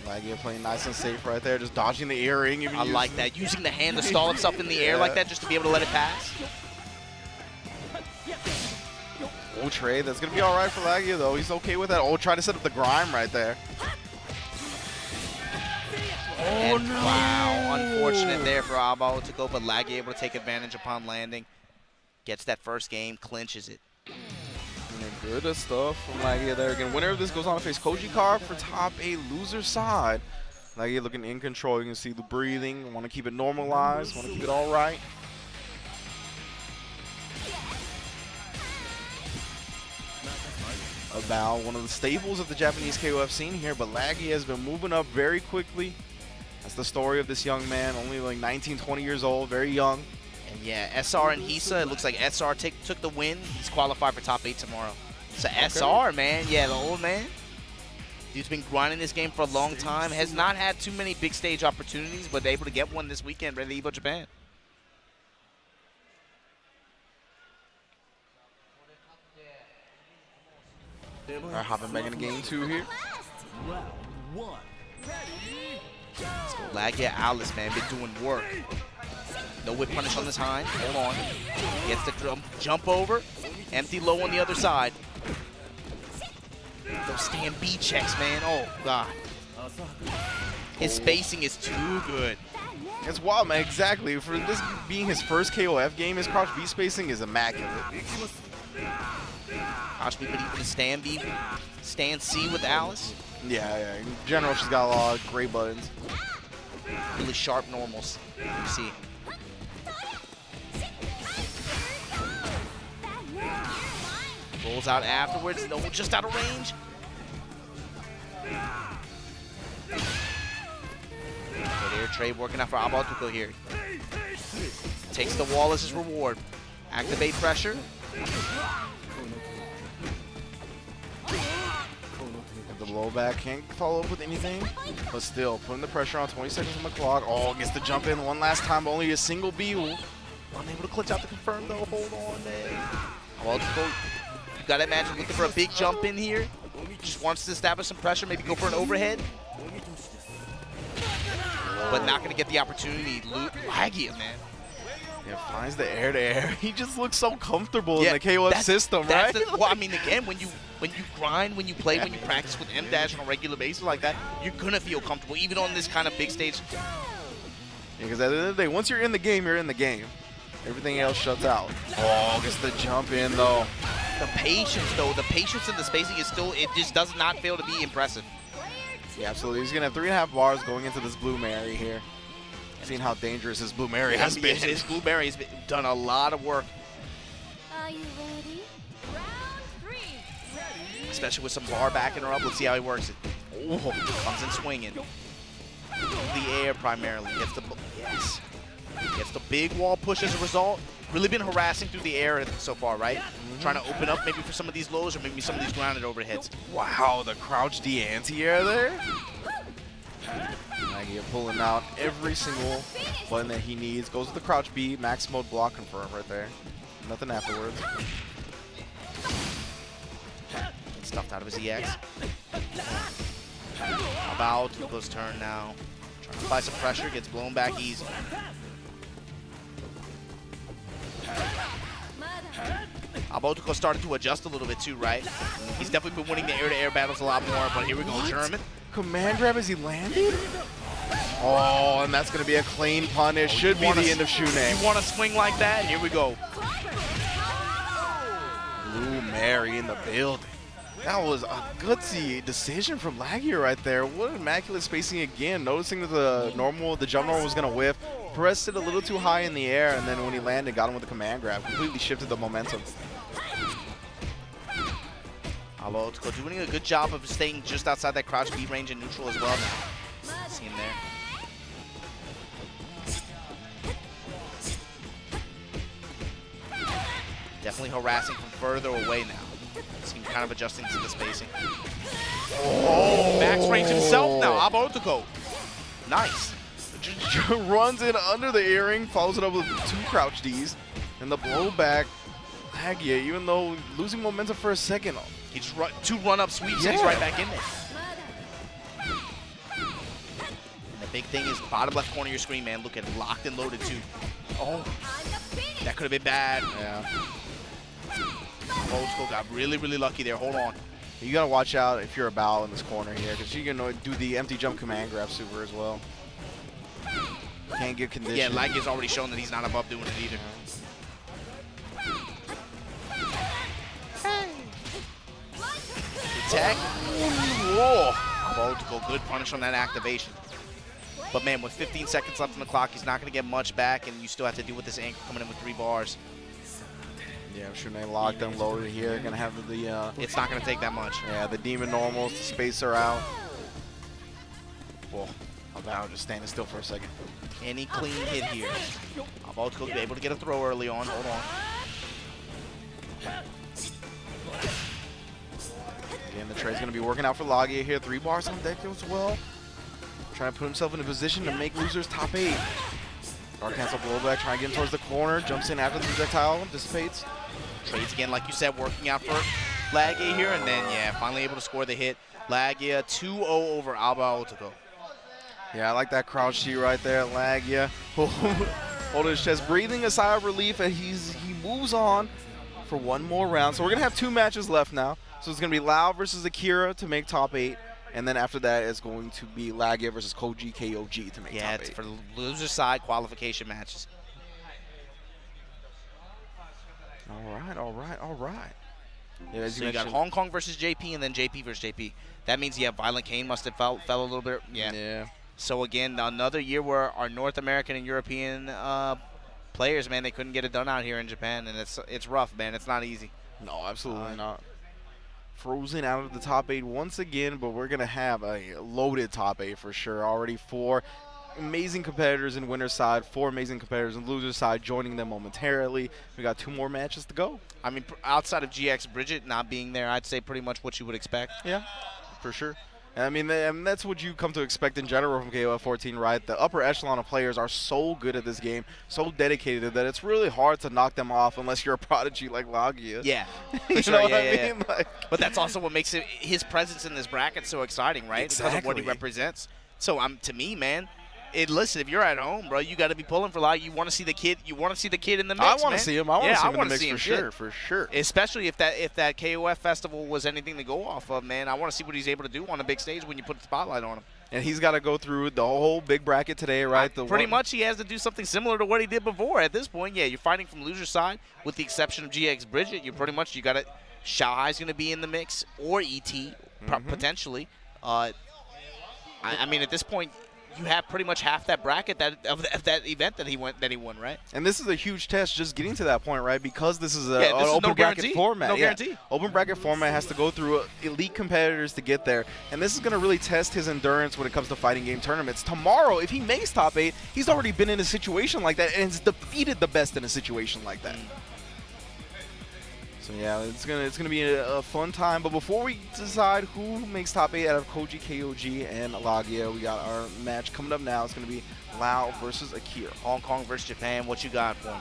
Lagia playing nice and safe right there, just dodging the earring. I like that. Using the hand to stall himself in the air like that just to be able to let it pass. Oh, Trey, that's going to be all right for Lagia, though. He's okay with that. Oh, trying to set up the grime right there. Oh, no. Wow, unfortunate there for Abo to go, but Lagia able to take advantage upon landing. Gets that first game, clinches it. Good stuff from Lagia there. Again, winner of this goes on to face KOFXIV for top 8 loser side. Lagia looking in control. You can see the breathing. Want to keep it normalized. Want to keep it all right. About one of the staples of the Japanese KOF scene here, but Lagia has been moving up very quickly. That's the story of this young man, only like 19, 20 years old, very young. And yeah, SR and Hisa, it looks like SR took the win. He's qualified for top 8 tomorrow. So okay. SR, man, yeah, the old man. Dude's been grinding this game for a long time. Has not had too many big stage opportunities, but able to get one this weekend at EVO Japan. All right, hopping back into game 2 here. Let's go. Lagia Alice, man, been doing work. No whip punish on this hind. Hold on. Gets the jump over. Empty low on the other side. Those stand B checks, man. Oh, God. His spacing is too good. It's wild, man. Exactly. For this being his first KOF game, his crouch B spacing is immaculate. Crouch B, but even the stand B, stand C with Alice. Yeah. In general, she's got a lot of great buttons. Really sharp normals. You see. Rolls out afterwards. No, just out of range. Good air trade working out for Abatuko here. Takes the wall as his reward. Activate pressure. The blowback can't follow up with anything, but still putting the pressure on. 20 seconds on the clock. Oh, gets the jump in one last time, but only a single B. Unable to clutch out the confirm though. Hold on, man. Abatuko, you gotta imagine looking for a big jump in here. Just wants to establish some pressure, maybe go for an overhead. But not gonna get the opportunity. Lagia, man. Yeah, finds the air-to-air. He just looks so comfortable in the KOF system, right? Well, I mean, again, when you grind, when you play, when you practice with M-Dash on a regular basis like that, you're gonna feel comfortable, even on this kind of big stage. Yeah, because at the end of the day, once you're in the game, you're in the game. Everything else shuts out. Oh, gets the jump in, though. The patience, though, the patience and the spacing is still, it just does not fail to be impressive. Yeah, absolutely. He's gonna have 3.5 bars going into this Blue Mary here. Seeing how dangerous his Blue Mary has been. His Blue Mary has done a lot of work. Are you ready? Round 3. Especially with some bar backing her up. Let's see how he works it. Oh, comes in swinging. The air primarily. Gets the gets the big wall push as a result. Really been harassing through the air so far, right? Trying to open up maybe for some of these lows or maybe some of these grounded overheads. Wow, the crouch D anti-air there. Lagia pulling out every single button that he needs. Goes with the crouch B, max mode block confirm right there. Nothing afterwards. Gets stuffed out of his EX. About Tuco's turn now. Trying to apply some pressure, gets blown back easy. Tuco started to adjust a little bit too, right? He's definitely been winning the air-to-air battles a lot more, but here we go, German. Command grab as he landed? Oh, and that's going to be a clean punish. Should be the end of Shune. You want to swing like that? Here we go. Blue Mary in the building. That was a gutsy decision from Lagia right there. What immaculate spacing again. Noticing that the jump normal was going to whiff. Pressed it a little too high in the air, and then when he landed, got him with the command grab. Completely shifted the momentum. Tuco doing a good job of staying just outside that crouch beat range and neutral as well now. See him there. Definitely harassing from further away now. Seems kind of adjusting to the spacing. Oh, max range himself now. Tuco. Nice. Runs in under the earring, follows it up with 2 crouch Ds, and the blowback. Lagia, even though losing momentum for a second. He just 2 run-up sweeps and he's right back in there. And the big thing is bottom left corner of your screen, man. Look at it, locked and loaded too. Oh, that could have been bad. Yeah. Tuco got really, really lucky there. Hold on. You gotta watch out if you're a Bao in this corner here, because you can do the empty jump command grab super as well. Can't get conditioned. Yeah, Lagia's already shown that he's not above doing it either. Tech. Whoa. Tuco, good punish on that activation. But man, with 15 seconds left on the clock, he's not going to get much back, and you still have to deal with this anchor coming in with 3 bars. Yeah, Shune locked and loaded here. Gonna have the. It's not going to take that much. Yeah, the demon normals to space her out. Whoa. About just standing still for a second. Any clean hit here. Tuco be able to get a throw early on. Hold on. Again, the trade's going to be working out for Lagia here. 3 bars on deck as well. Trying to put himself in a position to make losers top 8. Dark cancel blowback, trying to get him towards the corner. Jumps in after the projectile, dissipates. Trades again, like you said, working out for Lagia here. And then, yeah, finally able to score the hit. Lagia 2-0 over Tuco. Yeah, I like that crouch T right there, Lagia. Holding his chest, breathing a sigh of relief, and he moves on for 1 more round. So we're going to have 2 matches left now. So it's going to be Lau versus Akira to make top 8. And then after that, it's going to be Lagia versus Koji KOG to make top 8. Yeah, it's for the loser side qualification matches. All right. Yeah, so you got Hong Kong versus JP and then JP versus JP. That means, yeah, Violent Kane must have fell a little bit. Yeah. So, again, another year where our North American and European players, man, they couldn't get it done out here in Japan. And it's rough, man. It's not easy. No, absolutely not. Frozen out of the top 8 once again, but we're going to have a loaded top 8 for sure. Already 4 amazing competitors in winner's side, 4 amazing competitors in loser's side, joining them momentarily. We got 2 more matches to go. I mean, outside of GX Bridget not being there, I'd say pretty much what you would expect. Yeah, for sure. I mean, that's what you come to expect in general from KOF14, right? The upper echelon of players are so good at this game, so dedicated that it's really hard to knock them off unless you're a prodigy like Lagia. Yeah, for sure. Know what I mean? Like, but that's also what makes his presence in this bracket so exciting, right? Exactly. Because of what he represents. So, to me, man, listen, if you're at home, bro, you got to be pulling for Lagia. You want to see the kid. You want to see the kid in the mix. I want to see him. I want to see him in the mix for sure. Especially if that KOF festival was anything to go off of, man. I want to see what he's able to do on a big stage when you put the spotlight on him. And he's got to go through the whole big bracket today, right? Pretty much, he has to do something similar to what he did before. At this point, yeah, you're fighting from loser side, with the exception of GX Bridget. You got it. Xiaohai's going to be in the mix, or ET potentially. I mean, at this point, you have pretty much half that bracket of that event that he won, right? And this is a huge test just getting to that point, right? Because this is an open bracket format. No guarantee. Open bracket format has to go through elite competitors to get there. And this is going to really test his endurance when it comes to fighting game tournaments. Tomorrow, if he makes top 8, he's already been in a situation like that and has defeated the best in a situation like that. So yeah, it's gonna be a fun time. But before we decide who makes top 8 out of Koji, KOG, and Lagia, we got our match coming up now. It's gonna be Lau versus Akira. Hong Kong versus Japan. What you got for me?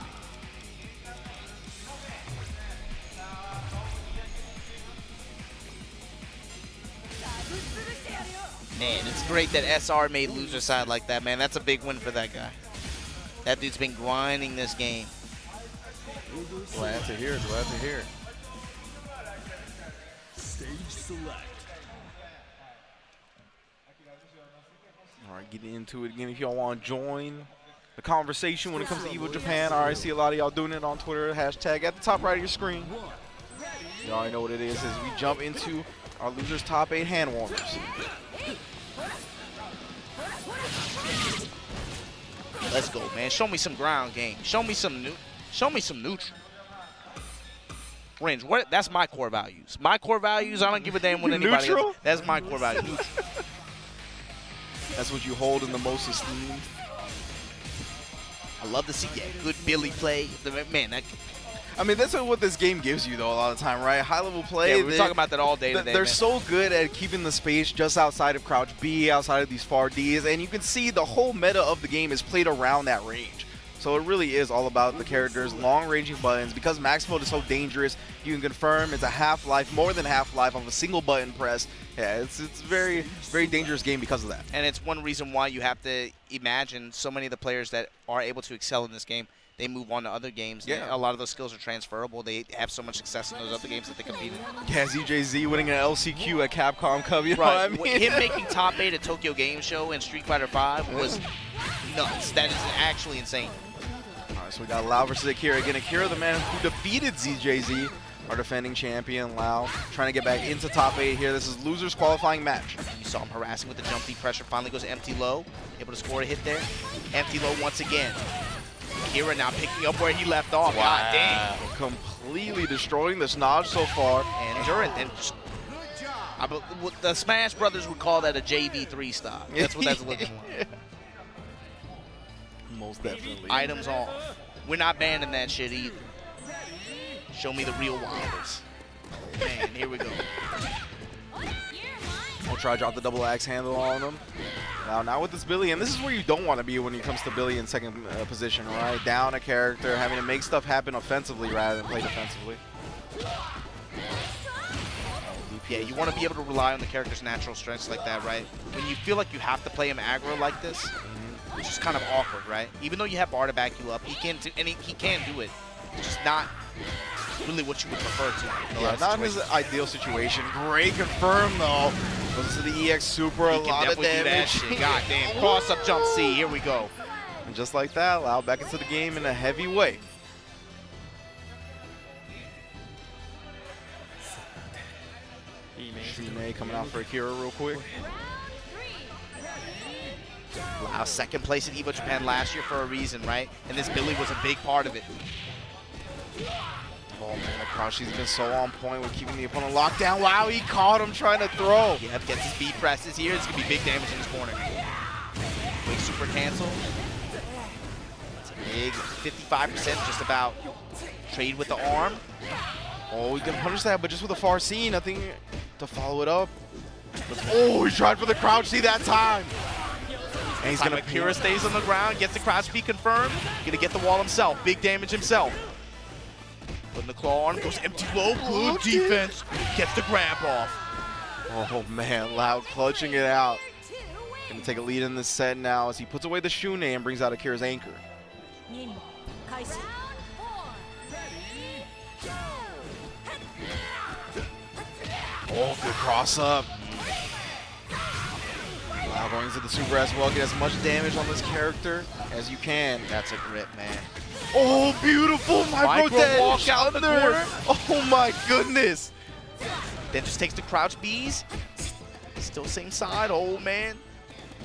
Man, it's great that SR made loser side like that, man. That's a big win for that guy. That dude's been grinding this game. Glad to hear it, glad to hear it. Stage select. All right, getting into it again. If y'all want to join the conversation when it comes to EVO Japan, I already see a lot of y'all doing it on Twitter. Hashtag at the top right of your screen. You already know what it is as we jump into our losers top 8 hand warmers. Let's go, man. Show me some ground game. Show me some neutral. Range, that's my core values. My core values, I don't give a damn what anybody Neutral? else. That's my core values. Neutral. That's what you hold in the most esteem. I love to see good Billy play. Man, I mean, that's what this game gives you, though, a lot of the time, right? High-level play. yeah, we're talking about that all day today, They're man. so good at keeping the space just outside of crouch B, outside of these far Ds, and you can see the whole meta of the game is played around that range. So it really is all about the characters, long-ranging buttons. Because max mode is so dangerous, you can confirm it's a half-life, more than half-life of a single button press. Yeah, it's very, very dangerous game because of that. And it's one reason why you have to imagine so many of the players that are able to excel in this game, they move on to other games. Yeah. A lot of those skills are transferable. They have so much success in those other games that they compete in. Yeah, ZJZ winning an LCQ at Capcom Cup, you know what I mean? Him making top 8 at Tokyo Game Show and Street Fighter V was nuts. That is actually insane. All right, so we got Lau versus Akira. Again, Akira, the man who defeated ZJZ, our defending champion. Lau trying to get back into top 8 here. This is losers qualifying match. You saw him harassing with the jump D pressure. Finally goes empty low. Able to score a hit there. Empty low once again. Akira now picking up where he left off. Wow. God dang. Completely destroying this Nodge so far. And Durant, and just, the Smash Brothers would call that a JV3 stop. That's what that's looking like. Most definitely. Items off. We're not banning that shit either. Show me the real wilders. Man, here we go. We'll try to drop the double axe handle on him. Now with this Billy, and this is where you don't want to be when it comes to Billy in second position, right? Down a character, having to make stuff happen offensively rather than play defensively. Yeah, you want to be able to rely on the character's natural strengths like that, right? When you feel like you have to play him aggro like this, it's just kind of awkward, right? Even though you have bar to back you up, he can do it. It's just not really what you would prefer to. Yeah, not his ideal situation. Great confirm though. Goes to the EX Super, a lot of damage. God damn, cross up jump C, here we go. And just like that, Lau back into the game in a heavy way. Shime coming out for Akira real quick. Lau second place at EVO Japan last year for a reason, right? And this Billy was a big part of it. Oh man, the crouch, he's been so on point with keeping the opponent locked down. Wow, he caught him trying to throw. Yep, gets his B presses here. It's going to be big damage in his corner. Quick super cancel. It's a big 55% just about trade with the arm. Oh, he can punish that, but just with a far C, nothing to follow it up. Oh, he tried for the crouch C that time. And he's going to Akira stays on the ground, gets the crouch B confirmed. Going to get the wall himself. Big damage himself. Putting the claw on, goes empty low, good defense, gets the grab off. Oh man, Lau clutching it out. Gonna take a lead in this set now as he puts away the Shune and brings out Akira's anchor. Oh, good cross up. Lau going into the super as well. Get as much damage on this character as you can. That's a grip, man. Oh, beautiful micro dash walk out the corner. Oh my goodness. Then just takes the crouch Bs. Still same side. Oh man.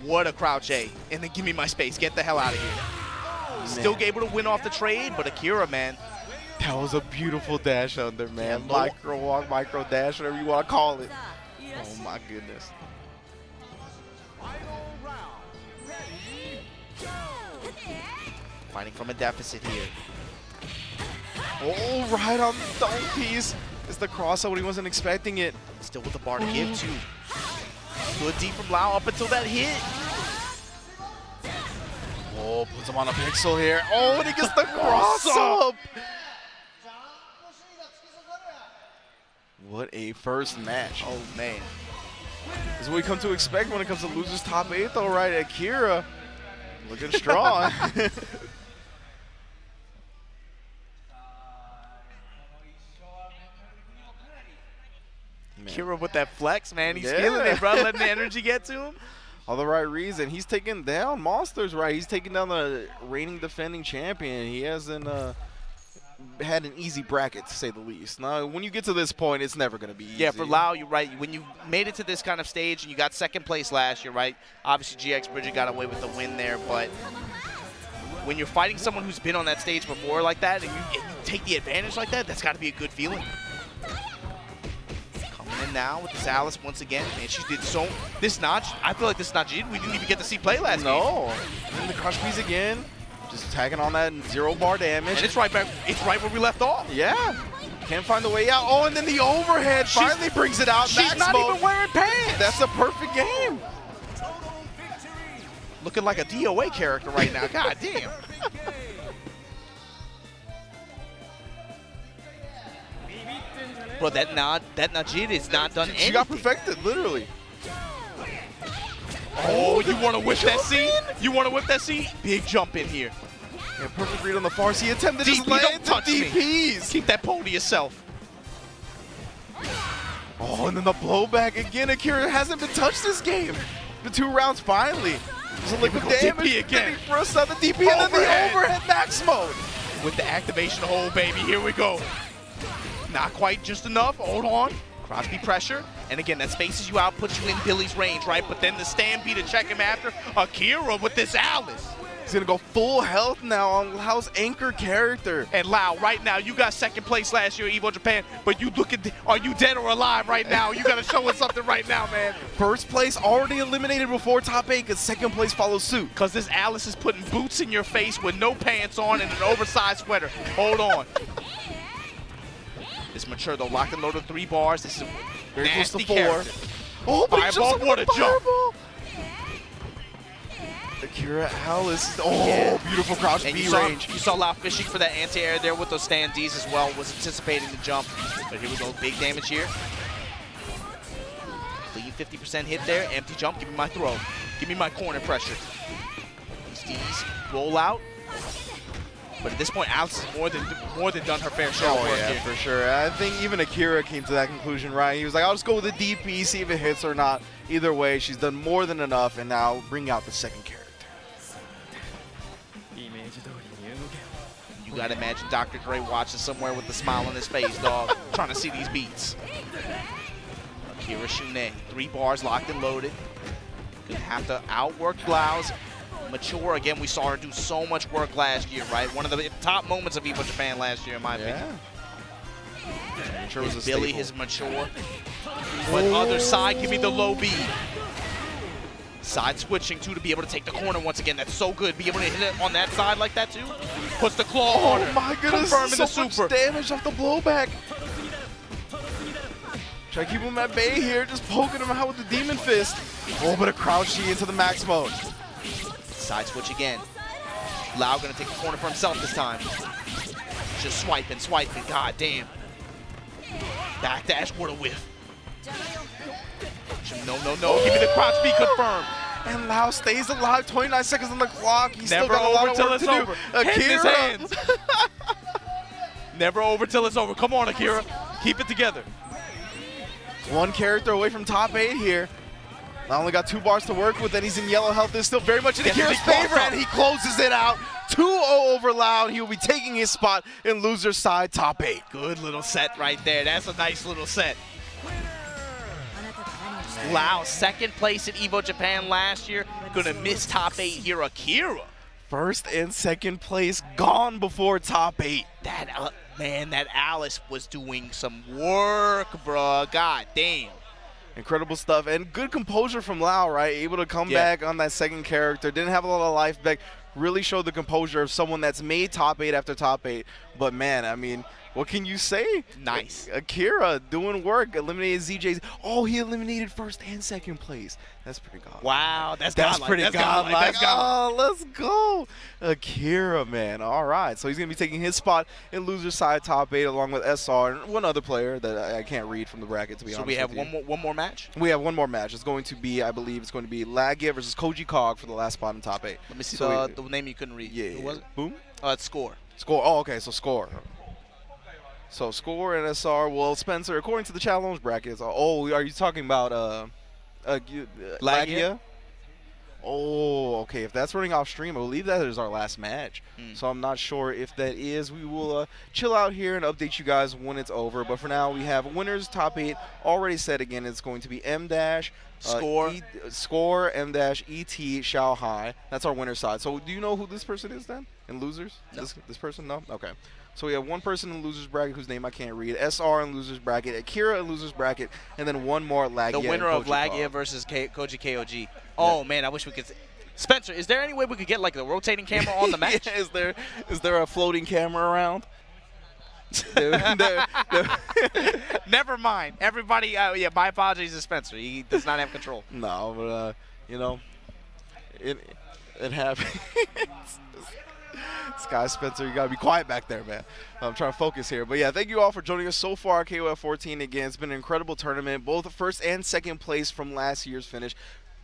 What a crouch A. And then give me my space. Get the hell out of here. Still able to win off the trade, but Akira, man. That was a beautiful dash under, man. Yeah, micro walk, micro dash, whatever you want to call it. Oh my goodness. Fighting from a deficit here. Oh, right on the dome piece. It's the cross-up when he wasn't expecting it. Still with the bar to give, too. Good deep from Lau up until that hit. Oh, puts him on a pixel here. Oh, and he gets the cross-up. What a first match. Oh, man. This is what we come to expect when it comes to losers top 8, though, right? Akira looking strong. Akira with that flex, man. He's feeling it, bro. Letting the energy get to him. All the right reason. He's taking down monsters, right? He's taking down the reigning defending champion. He hasn't had an easy bracket, to say the least. Now, when you get to this point, it's never going to be easy. Yeah, for Lau, you're right. When you made it to this kind of stage and you got second place last year, right? Obviously, GX Bridget got away with the win there, but when you're fighting someone who's been on that stage before like that and you take the advantage like that, that's got to be a good feeling. And now with this Alice once again, man, she did so. This Naj, I feel like this Najid, we didn't even get to see play last game. No. And the crush piece again, just tagging on that 0 bar damage. And it's right back. It's right where we left off. Yeah. Can't find the way out. Oh, and then the overhead finally brings it out. She's not even wearing pants. That's a perfect game. Looking like a DOA character right now. God damn. Bro, that Najid is not done anything. She got perfected, literally. Oh, you want to whip that C? You want to whip that C? Big jump in here. Yeah, perfect read on the far. He attempted DP, his land don't touch DPs. Me. Keep that pole to yourself. Oh, and then the blowback again. Akira hasn't been touched this game. The 2 rounds finally. There's a liquid damage. DP again. He thrusts out the DP and then the overhead max mode. With the activation hole, baby. Here we go. Not quite just enough. Hold on. Crosby pressure. And again, that spaces you out, puts you in Billy's range, right? But then the Stampede to check him after. Akira with this Alice. He's going to go full health now on Lau's anchor character. And Lau, right now, you got second place last year at EVO Japan, but you look at, are you dead or alive right now? You got to show us something right now, man. First place already eliminated before top 8 because second place follows suit. Because this Alice is putting boots in your face with no pants on and an oversized sweater. Hold on. This mature, though. Locked and loaded 3 bars. This is a very close to 4. Character. Oh, but Fireball, what a jump. Akira Alice. Oh, beautiful crouch and B range. range. You saw Lau fishing for that anti-air there with those standees as well. Was anticipating the jump. But here we go. Big damage here. Clean 50% hit there. Empty jump. Give me my throw. Give me my corner pressure. These roll out. But at this point, Alice has more than done her fair share of work here. For sure. I think even Akira came to that conclusion, right? He was like, I'll just go with the DP, see if it hits or not. Either way, she's done more than enough, and now bring out the second character. You gotta imagine Dr. Dre watching somewhere with a smile on his face, dog, trying to see these beats. Akira Shune, 3 bars locked and loaded. Gonna have to outwork Blouse. Mature, again, we saw her do so much work last year, right? One of the top moments of EVO Japan last year, in my opinion. Mature was a Billy staple. is mature. But other side, give me the low B. Side switching, too, to be able to take the corner once again. That's so good. Be able to hit it on that side like that, too. Puts the claw on her. Oh, my goodness. Confirming so the super. Much damage off the blowback. Try to keep him at bay here. Just poking him out with the Demon Fist. Oh, but a crouch G into the max mode. Side switch again. Lau gonna take the corner for himself this time. Just swiping. God damn. Back dash, what a whiff. No. Give me the crouch B confirmed. And Lau stays alive. 29 seconds on the clock. He's Never still got a lot of till work it's to over. do. His Akira. hands. Never over till it's over. Come on, Akira. Keep it together. One character away from top 8 here. Not only got 2 bars to work with, and he's in yellow health. This is still very much in Akira's favor, and he closes it out. 2-0 over Lau, and he will be taking his spot in loser side top 8. Good little set right there. That's a nice little set. Lau, second place at EVO Japan last year. Gonna miss top 8 here. Akira. First and second place gone before top 8. Man, that Alice was doing some work, bruh. God damn. Incredible stuff, and good composure from Lau, right? Able to come back on that second character. Didn't have a lot of life back. really showed the composure of someone that's made top 8 after top 8. But, man, I mean, what can you say? Nice. Akira doing work, eliminated ZJ's. Oh, he eliminated first and second place. That's pretty godlike. Wow, that's pretty godlike. That's godlike. Oh, let's go. Akira, man. All right. So he's going to be taking his spot in loser side top 8 along with SR and one other player that I can't read from the bracket, to be honest. So we have one more match? We have one more match. It's going to be, I believe, it's going to be Lagia versus KOFXIV for the last spot in top 8. Let me see so the name you couldn't read. Yeah. Who was it? Boom? It's Score. Score. Oh, okay. So Score. So Score and SR. Well, Spencer, according to the challenge brackets. Oh, are you talking about Lagia? Oh, okay. If that's running off stream, I believe that is our last match. So I'm not sure if that is. We will chill out here and update you guys when it's over. But for now, we have winners top 8 already set. Again, it's going to be M-Dash, Score, Score, M-Dash, ET, Xiao Hai. That's our winner side. So do you know who this person is then in losers? No. This person? No? Okay. So we have one person in losers bracket whose name I can't read, SR in losers bracket, Akira in losers bracket, and then one more Lagia. The winner of Lagia versus Koji KOG. Oh, man, I wish we could. Spencer, is there any way we could get like the rotating camera on the match? Yeah, is there a floating camera around? Never mind. Everybody, yeah, my apologies to Spencer. He does not have control. No, but, you know, it happens. Sky Spencer, you got to be quiet back there, man. I'm trying to focus here. But, yeah, thank you all for joining us so far at KOF 14. Again, it's been an incredible tournament. Both first and second place from last year's finish.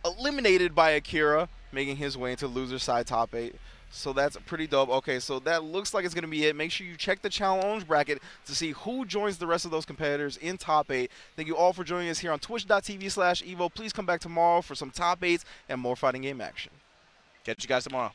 Eliminated by Akira, making his way into loser side top 8. So that's pretty dope. Okay, so that looks like it's going to be it. Make sure you check the challenge bracket to see who joins the rest of those competitors in top 8. Thank you all for joining us here on twitch.tv/EVO. Please come back tomorrow for some top 8s and more fighting game action. Catch you guys tomorrow.